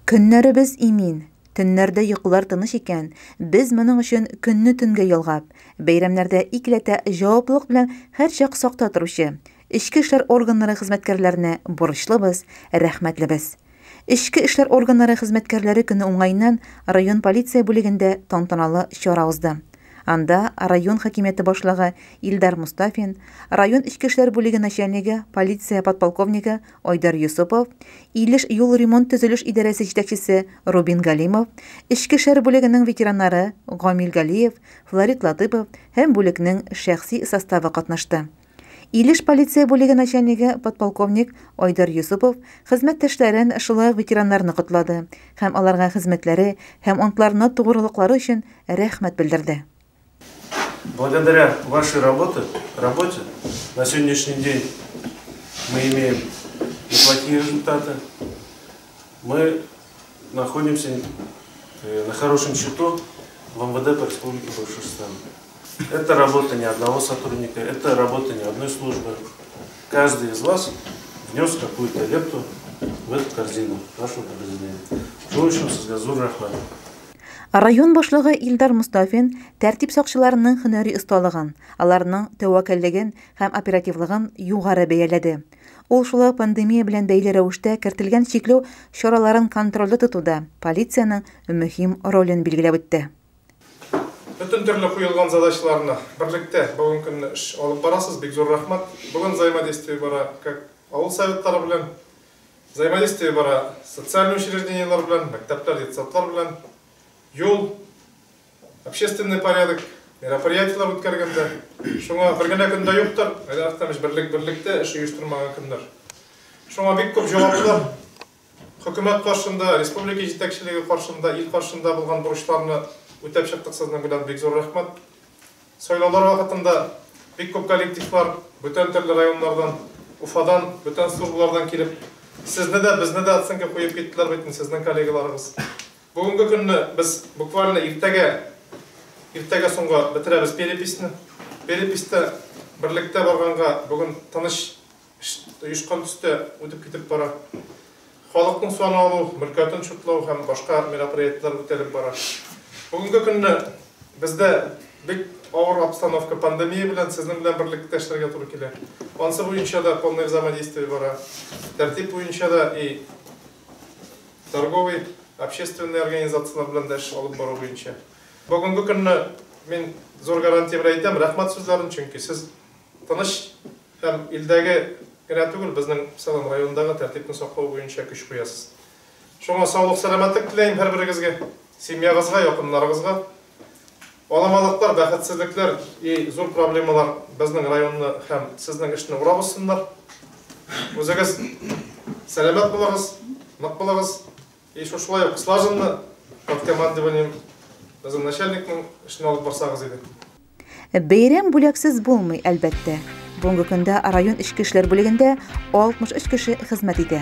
Көннәребез имин, төннәрдә йоклар тыныч икән, без моның өчен көнне төнгә ялгап, бәйрәмнәрдә икеләтә җаваплылык белән һәрчак сакта торучы, Ичке эшләр органнары хезмәткәрләренә бурычлыбыз, рәхмәтлебез. Ичке эшләр органнары хезмәткәрләре көне уңайыннан район полиция бүлегендә тантаналы чара узды. Анда район хакимияте башлыгы Илдар Мустафин, район ичке эшләр бүлеге начальнигы, полиция подполковнигы Айдар Юсупов, Илеш юл ремонт төзелеш идарәсе җитәкчесе Рубин Галимов, ичке эшләр бүлегенең ветераннары Гамил Галиев, Флорид Латыпов һәм бүлекнең шәхси составы катнашты. Илеш полиция бүлеге начальнигы подполковник Айдар Юсупов хезмәттәшләрен шулай ветераннарны котлады һәм аларга хезмәтләре һәм антларына тугрылыклары өчен рәхмәт белдерде. Благодаря вашей работе на сегодняшний день мы имеем неплохие результаты. Мы находимся на хорошем счету в МВД по Республике Башкортостан. Это работа не одного сотрудника, это работа не одной службы. Каждый из вас внес какую-то лепту в эту корзину нашего подразделения. Шул сезгә зур рәхмәт. Район башлыгы Илдар Мустафин тәртип сакчыларының һөнәри осталыгын, аларның тәвәккәллеген һәм оперативлыгын югары бәяләде. Ул шулай пандемия белән бәйле рәвештә кертелгән чикләү чараларын контрольдә тотуда полициянең мөһим ролен билгеләп үтте. Bütün türlü kuyulgan задачаларны birlikte bugün künni iş alıp barasız, bek zor rahmat. Bugün взаимодействие bara, как авыл советлары белән, взаимодействие bara, социальный учреждениялар белән, мәктәпләр, детсадлар белән, yol, общественный порядок, мероприятиялар үткәргәндә, шуңа бер генә көндә юктыр, әйтәмеш birlikte эш оештырмаган көннәр. Шуңа бик күп җаваплылар хөкүмәт каршында, республика җитәкчелеге каршында, ил каршында булган бурычларны үтәп чыктык сезнең белән бик зур рәхмәт. Сайлаулар вакытында бик күп коллективлар бүтән төрле районнардан, Уфадан, бүтән службалардан килеп, сезне дә, безне дә оценка куеп киттеләр бит сезнең коллегаларыгыз. Бүгенге көнне без буквально иртәгә соңга бетерәбез переписне. Переписте birlikte барганга бүген тыныч оешкан төстә үтеп китеп бара. Халыкның саны алу, мөлкәтен шутлау һәм башка мероприятиялар үтәлеп бара. Бүгенге көнне бездә бик авыр обстановка пандемия белән сезнең белән birlikte эшләргә туры килә. Ансы буенча да полное взаимодействие бара. Тәртип буенча да и торговый общественные организациялар белән дә эш алып бару буенча. Бүгенге көнне мин зур гарантия белән әйтәм, рәхмәт сүзләрен, чөнки сез тыныч һәм илдәге генә түгел, безнең Салам районындагы тәртипне саклау буенча көч куясыз. Шуңа саулык, сәламәтлек теләйм һәрберегезгә, семьягызга, якыннарыгызга. Аламалыклар, бәхетсезлекләр и зур проблемалар безнең районны һәм сезнең эшне урап усыннар. Үзегез сәламәт булыгыз, нык булыгыз. И шулай ук слаженно под командованием безнең начальникның эшне алып барсагыз иде. Бәйрәм бүләксез булмый, әлбәттә. Бүгенге көндә район ичке эшләр бүлегендә 63 кеше хезмәт итә.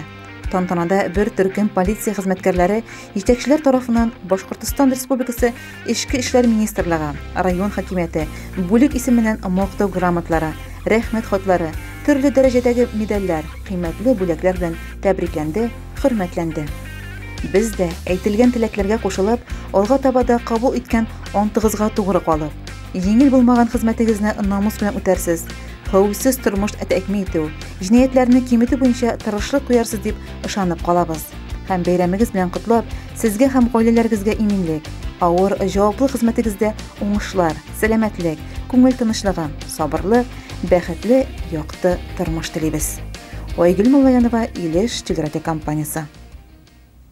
Тантанада бер төркем полиция хезмәткәрләре җитәкчеләр тарафыннан Башкортстан Республикасы Ичке эшләр министрлыгы, район хакимияте, бүлек исеменнән мактау грамоталары, рәхмәт хатлары, төрле дәрәҗәдәге медальләр, кыйммәтле бүләкләр белән тәбрикләнде, хөрмәтләнде. Без дә әйтелгән теләкләргә кушылып, алга таба да кабул иткән антыгызга тугры калып, җиңел булмаган хезмәтегезне намус белән үтәрсез, хәвефсез тормыш тәэмин итү, җинаятьләрне киметү буенча тырышлык куярсыз дип ышанып калабыз. Һәм бәйрәмегез белән котлап, сезгә һәм гаиләләрегезгә иминлек, авыр җаваплы хезмәтегездә уңышлар, сәламәтлек, күңел тынычлыгы, сабырлык, бәхетле, якты тормыш телибез. Айгөл Муллаянова, Илеш телерадиокомпаниясе.